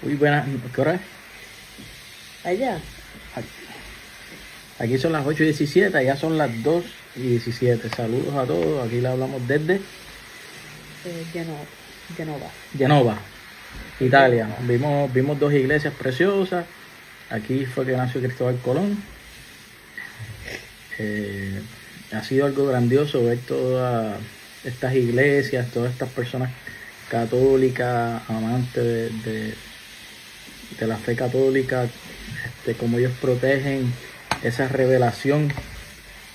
Muy buenas, ¿qué hora es? Allá, Aquí son las 8:17, allá son las 2:17. Saludos a todos, aquí le hablamos desde Genova, Genova. Genova, Italia. Genova. Vimos dos iglesias preciosas. Aquí fue que nació Cristóbal Colón. Ha sido algo grandioso ver todas estas iglesias, todas estas personas católicas, amantes de la fe católica, cómo ellos protegen esa revelación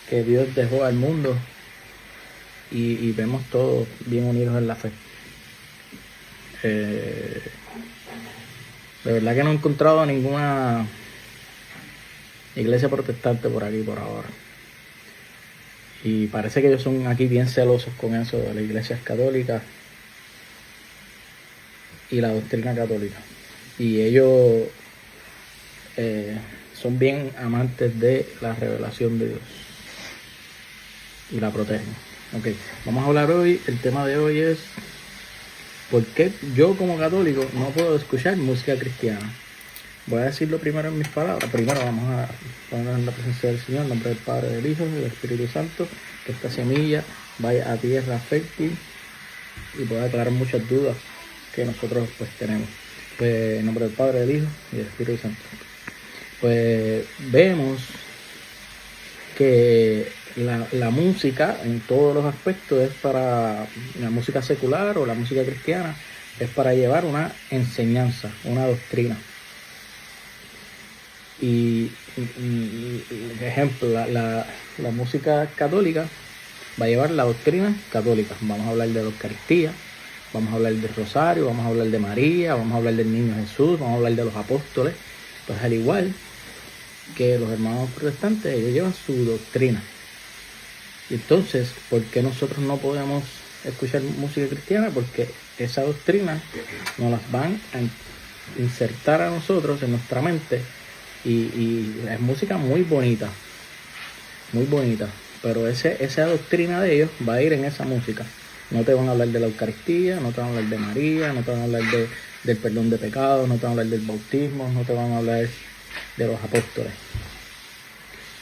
que Dios dejó al mundo y vemos todos bien unidos en la fe. De verdad que no he encontrado ninguna iglesia protestante por aquí por ahora. Y parece que ellos son aquí bien celosos con eso de las iglesias católicas y la doctrina católica. Y ellos son bien amantes de la revelación de Dios y la protegen. Ok, vamos a hablar hoy, el tema de hoy es ¿por qué yo como católico no puedo escuchar música cristiana? Voy a decirlo primero en mis palabras. Primero vamos a poner en la presencia del Señor, en nombre del Padre, del Hijo y del Espíritu Santo, que esta semilla vaya a tierra fértil y pueda aclarar muchas dudas que nosotros pues tenemos. Pues en nombre del Padre, del Hijo y del Espíritu Santo. Pues vemos que la música en todos los aspectos es para la música secular o la música cristiana, es para llevar una enseñanza, una doctrina. Y ejemplo, la música católica va a llevar la doctrina católica. Vamos a hablar de la Eucaristía, vamos a hablar del Rosario, vamos a hablar de María, vamos a hablar del Niño Jesús, vamos a hablar de los apóstoles. Pues al igual que los hermanos protestantes, ellos llevan su doctrina. Y entonces, ¿por qué nosotros no podemos escuchar música cristiana? Porque esa doctrina nos las van a insertar a nosotros en nuestra mente y es música muy bonita, pero esa doctrina de ellos va a ir en esa música. No te van a hablar de la Eucaristía, no te van a hablar de María, no te van a hablar del perdón de pecados, no te van a hablar del bautismo, no te van a hablar de los apóstoles.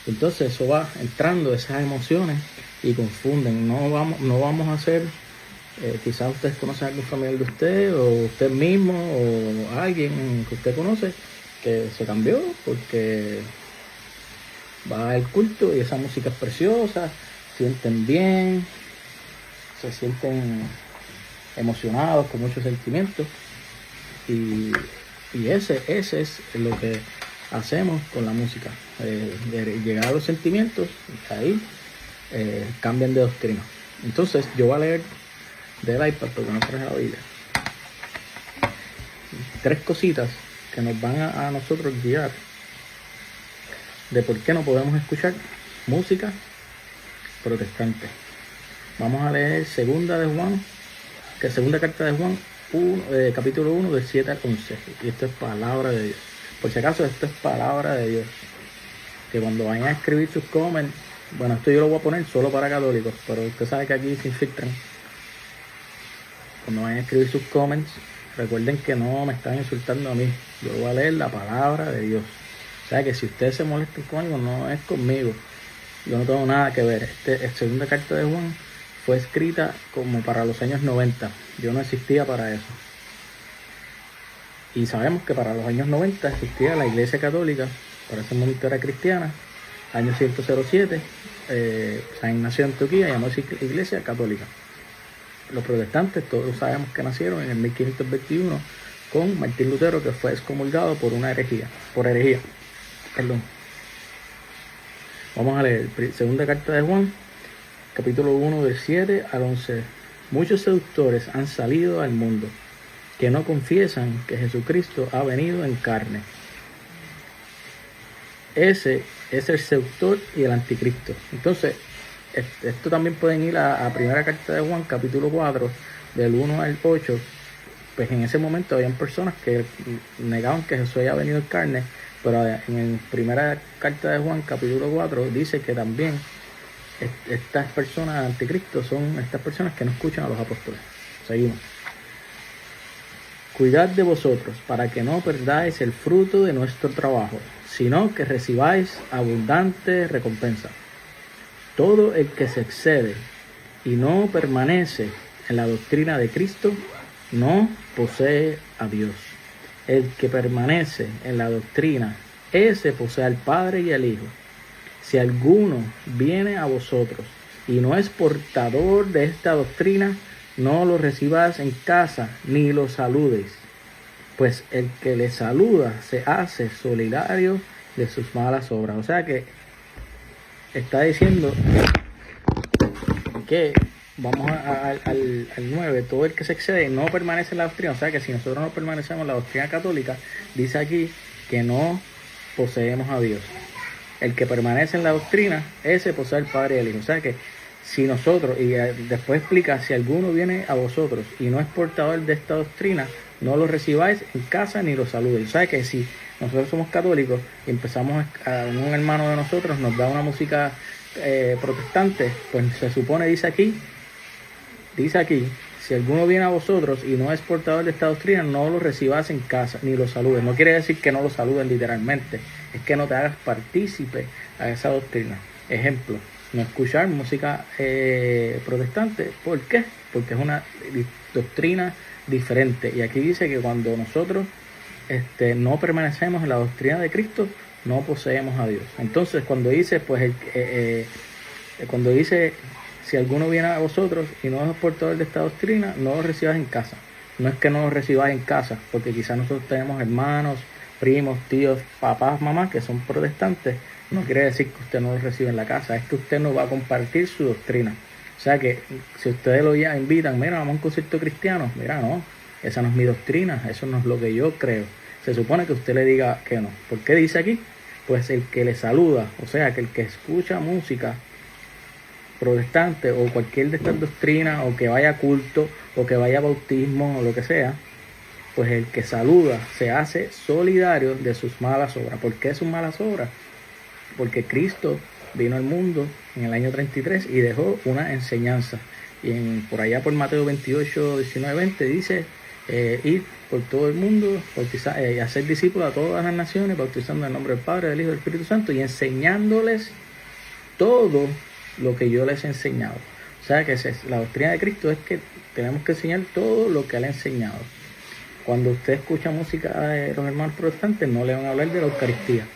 Entonces eso va entrando, esas emociones, y confunden. No vamos a hacer, quizás ustedes conocen a algún familiar de usted, o usted mismo, o alguien que usted conoce, que se cambió porque va al culto y esa música es preciosa, sienten bien, se sienten emocionados, con muchos sentimientos, y ese es lo que hacemos con la música, de llegar a los sentimientos, ahí cambian de doctrina. Entonces yo voy a leer del iPad, porque no traje la Biblia, 3 cositas que nos van a nosotros guiar de por qué no podemos escuchar música protestante. Vamos a leer segunda carta de Juan 1, capítulo 1, del 7 al 11. Y esto es palabra de Dios. Por si acaso, esto es palabra de Dios. Que cuando vayan a escribir sus comments, bueno, esto yo lo voy a poner solo para católicos, pero usted sabe que aquí se infiltran. Cuando vayan a escribir sus comments, recuerden que no me están insultando a mí. Yo voy a leer la palabra de Dios. O sea que si ustedes se molestan con algo, no es conmigo. Yo no tengo nada que ver. Esta segunda carta de Juan fue escrita como para los años 90. Yo no existía para eso. Y sabemos que para los años 90 existía la Iglesia Católica. Para ese momento era cristiana. Año 107, San Ignacio de Antioquía llamó Iglesia Católica. Los protestantes, todos sabemos que nacieron en el 1521 con Martín Lutero, que fue excomulgado por herejía. Perdón. Vamos a leer segunda carta de Juan, capítulo 1, del 7 al 11. Muchos seductores han salido al mundo que no confiesan que Jesucristo ha venido en carne. Ese es el seductor y el anticristo. Entonces, esto también pueden ir a primera carta de Juan, capítulo 4, del 1 al 8. Pues en ese momento habían personas que negaban que Jesús haya venido en carne, pero en primera carta de Juan, capítulo 4, dice que también estas personas anticristo son estas personas que no escuchan a los apóstoles. Seguimos. cuidad de vosotros, para que no perdáis el fruto de nuestro trabajo, sino que recibáis abundante recompensa. Todo el que se excede y no permanece en la doctrina de Cristo, no posee a Dios. El que permanece en la doctrina, ese posee al Padre y al Hijo. Si alguno viene a vosotros y no es portador de esta doctrina, no lo recibáis en casa, ni lo saludéis. Pues el que le saluda se hace solidario de sus malas obras. O sea que está diciendo que vamos al 9, todo el que se excede no permanece en la doctrina. O sea que si nosotros no permanecemos en la doctrina católica, dice aquí que no poseemos a Dios. El que permanece en la doctrina, ese posee al Padre y al Hijo. O sea que si nosotros, y después explica, si alguno viene a vosotros y no es portador de esta doctrina, no lo recibáis en casa ni lo saludéis. O sea que si nosotros somos católicos y empezamos a un hermano de nosotros nos da una música protestante, pues se supone, dice aquí, si alguno viene a vosotros y no es portador de esta doctrina, no lo recibas en casa, ni lo saludes. No quiere decir que no lo saluden literalmente, es que no te hagas partícipe a esa doctrina. Ejemplo, no escuchar música protestante. ¿Por qué? Porque es una doctrina diferente. Y aquí dice que cuando nosotros no permanecemos en la doctrina de Cristo, no poseemos a Dios. Entonces, cuando dice, pues, cuando dice, si alguno viene a vosotros y no es portador de esta doctrina, no lo recibas en casa. No es que no lo recibas en casa, porque quizás nosotros tenemos hermanos, primos, tíos, papás, mamás que son protestantes. No quiere decir que usted no lo reciba en la casa, es que usted no va a compartir su doctrina. O sea que si ustedes lo ya invitan, mira, vamos a un concierto cristiano, mira, no, esa no es mi doctrina, eso no es lo que yo creo. Se supone que usted le diga que no. ¿Por qué dice aquí? Pues el que le saluda, o sea, que el que escucha música protestante o cualquier de estas doctrinas, o que vaya a culto, o que vaya a bautismo, o lo que sea, pues el que saluda se hace solidario de sus malas obras. ¿Por qué sus malas obras? Porque Cristo vino al mundo en el año 33 y dejó una enseñanza. Y por allá por Mateo 28, 19, 20 dice, ir por todo el mundo, hacer discípulos a todas las naciones, bautizando en el nombre del Padre, del Hijo y del Espíritu Santo, y enseñándoles todo lo que yo les he enseñado. O sea que la doctrina de Cristo es que tenemos que enseñar todo lo que Él ha enseñado. Cuando usted escucha música de los hermanos protestantes, no le van a hablar de la Eucaristía,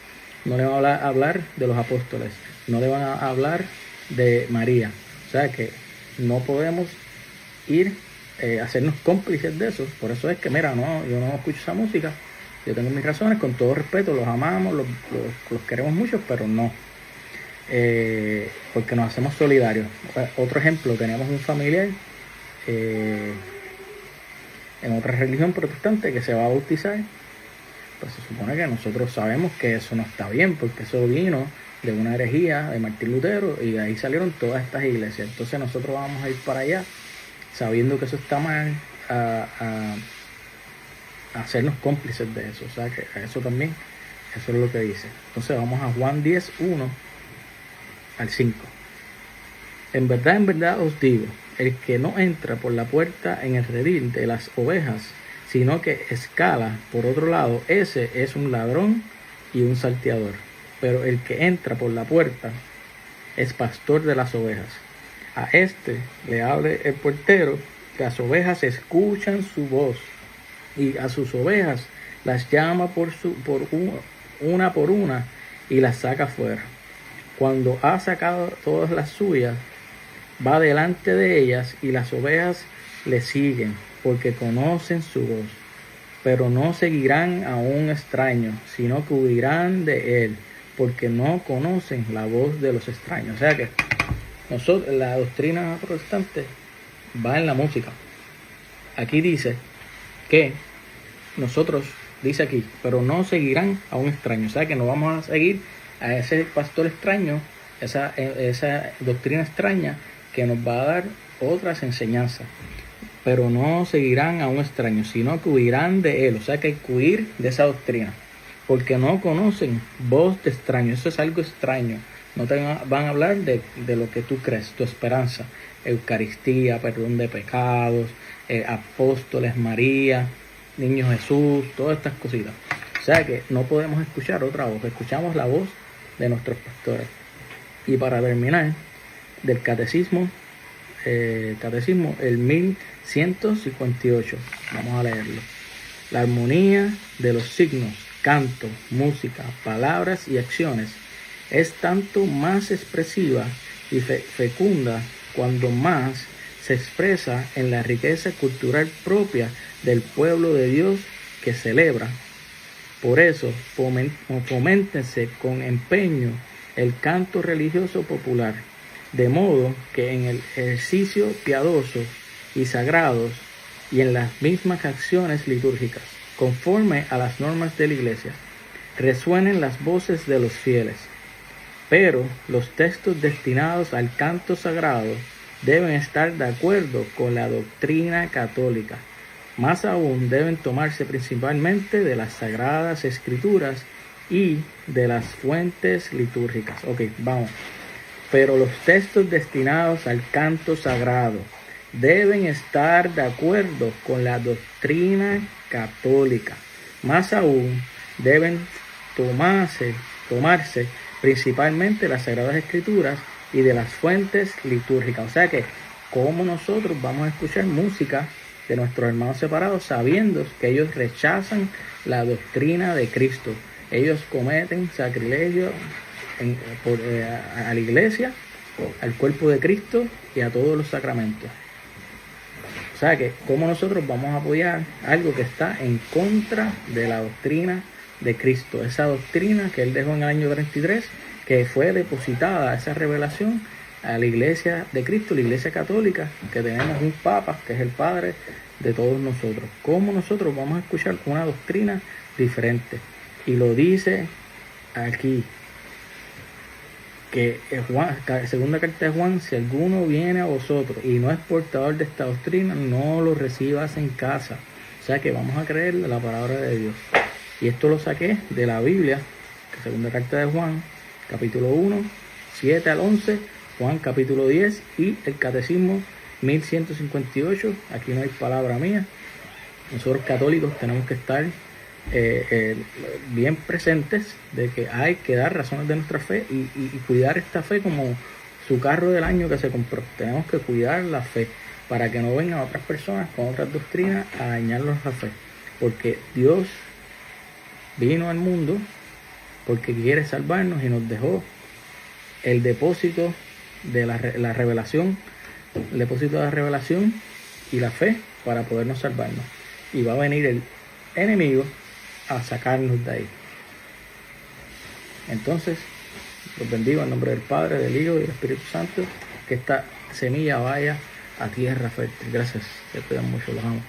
no le van a hablar de los apóstoles, no le van a hablar de María. O sea que no podemos ir hacernos cómplices de eso. Por eso es que, mira, no, yo no escucho esa música, yo tengo mis razones, con todo respeto, los amamos, los queremos mucho, pero no, porque nos hacemos solidarios. Otro ejemplo, tenemos un familiar en otra religión protestante que se va a bautizar. Pues se supone que nosotros sabemos que eso no está bien, porque eso vino de una herejía de Martín Lutero, y de ahí salieron todas estas iglesias. Entonces nosotros vamos a ir para allá sabiendo que eso está mal, a hacernos cómplices de eso. O sea que eso también, eso es lo que dice. Entonces vamos a Juan 10, 1 al 5. En verdad os digo, el que no entra por la puerta en el redil de las ovejas, sino que escala por otro lado, ese es un ladrón y un salteador. Pero el que entra por la puerta es pastor de las ovejas. A este le hable el portero, que las ovejas escuchan su voz, y a sus ovejas las llama una por una y las saca fuera. Cuando ha sacado todas las suyas, va delante de ellas, y las ovejas le siguen, porque conocen su voz. Pero no seguirán a un extraño, sino que huirán de él, porque no conocen la voz de los extraños. O sea que nosotros, la doctrina protestante va en la música. Aquí dice que nosotros, dice aquí, pero no seguirán a un extraño. O sea que no vamos a seguir a ese pastor extraño, esa doctrina extraña que nos va a dar otras enseñanzas. Pero no seguirán a un extraño, sino que huirán de él. O sea que hay que huir de esa doctrina, porque no conocen voz de extraño. Eso es algo extraño. No te van a hablar de lo que tú crees, tu esperanza, Eucaristía, perdón de pecados, apóstoles, María. Niño Jesús, todas estas cositas. O sea que no podemos escuchar otra voz, escuchamos la voz de nuestros pastores. Y para terminar, del catecismo, el 1158, vamos a leerlo. La armonía de los signos, canto, música, palabras y acciones es tanto más expresiva y fecunda cuando más se expresa en la riqueza cultural propia del pueblo de Dios que celebra. Por eso, foméntense con empeño el canto religioso popular, de modo que en el ejercicio piadoso y sagrados y en las mismas acciones litúrgicas, conforme a las normas de la Iglesia, resuenen las voces de los fieles. Pero los textos destinados al canto sagrado deben estar de acuerdo con la doctrina católica. Más aún deben tomarse principalmente de las Sagradas Escrituras y de las fuentes litúrgicas. Ok, vamos. Pero los textos destinados al canto sagrado deben estar de acuerdo con la doctrina católica. Más aún deben tomarse principalmente las Sagradas Escrituras y de las fuentes litúrgicas. O sea que, ¿cómo nosotros vamos a escuchar música de nuestros hermanos separados sabiendo que ellos rechazan la doctrina de Cristo? Ellos cometen sacrilegio a la iglesia, al cuerpo de Cristo y a todos los sacramentos. O sea que, ¿cómo nosotros vamos a apoyar algo que está en contra de la doctrina de Cristo? Esa doctrina que Él dejó en el año 33, que fue depositada, esa revelación, a la iglesia de Cristo, la iglesia católica, que tenemos un papa, que es el Padre de todos nosotros. ¿Cómo nosotros vamos a escuchar una doctrina diferente? Y lo dice aquí, que Juan, segunda carta de Juan: si alguno viene a vosotros y no es portador de esta doctrina, no lo recibas en casa. O sea que vamos a creer la palabra de Dios. Y esto lo saqué de la Biblia, segunda carta de Juan, capítulo 1, 7 al 11, Juan capítulo 10 y el catecismo 1158. Aquí no hay palabra mía. Nosotros católicos tenemos que estar bien presentes de que hay que dar razones de nuestra fe y cuidar esta fe como su carro del año que se compró. Tenemos que cuidar la fe para que no vengan otras personas con otras doctrinas a dañarnos la fe, porque Dios vino al mundo porque quiere salvarnos y nos dejó el depósito de la revelación, el depósito de la revelación y la fe para podernos salvarnos. Y va a venir el enemigo a sacarnos de ahí. Entonces, los bendigo en nombre del Padre, del Hijo y del Espíritu Santo. Que esta semilla vaya a tierra fértil. Gracias. Se cuidan mucho. Los amo.